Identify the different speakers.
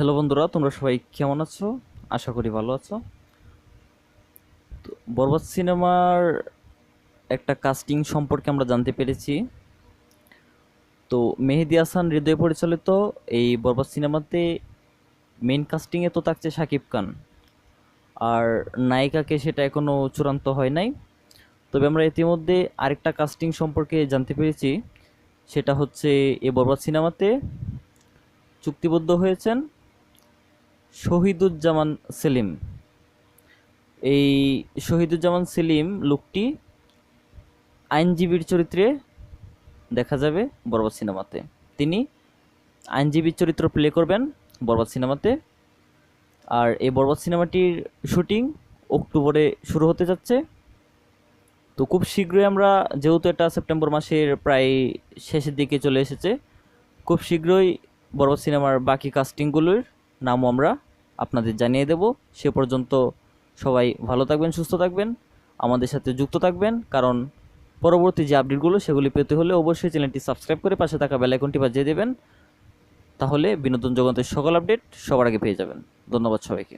Speaker 1: Hello বন্ধুরা, তোমরা সবাই কেমন আছো? আশা করি ভালো আছো। তো বরবাদ সিনেমার একটা কাস্টিং সম্পর্কে আমরা জানতে পেরেছি। তো মেহেদী হাসান হৃদয় পরিচালিত এই বরবাদ সিনেমাতে মেইন কাস্টিংয়ে তো থাকছে শাকিব খান, আর নায়িকাকে সেটা এখনো চূড়ান্ত হয় নাই। তবে আমরা ইতিমধ্যে আরেকটা কাস্টিং সম্পর্কে জানতে পেরেছি, সেটা হচ্ছে এই বরবাদ সিনেমাতে চুক্তিবদ্ধ হয়েছেন শহীদুজ্জামান সেলিম। এই শহীদুজ্জামান সেলিম লোকটি আইনজীবীর চরিত্রে দেখা যাবে বরবাদ সিনেমাতে। তিনি আইনজীবীর চরিত্র প্লে করবেন বরবাদ সিনেমাতে। আর এই বরবাদ সিনেমাটির শুটিং অক্টোবরে শুরু হতে যাচ্ছে। তো খুব শীঘ্রই আমরা, যেহেতু এটা সেপ্টেম্বর মাসের প্রায় শেষের দিকে চলে এসেছে, খুব শীঘ্রই বরবাদ সিনেমার বাকি কাস্টিংগুলোর নামও আমরা আপনাদের জানিয়ে দেব। সে পর্যন্ত সবাই ভালো থাকবেন, সুস্থ থাকবেন, আমাদের সাথে যুক্ত থাকবেন, কারণ পরবর্তী যে আপডেটগুলো সেগুলি পেতে হলে অবশ্যই চ্যানেলটি সাবস্ক্রাইব করে পাশে থাকা বেল আইকনটি বাজিয়ে দেবেন। তাহলে বিনোদন জগতের সকল আপডেট সবার আগে পেয়ে যাবেন। ধন্যবাদ সবাইকে।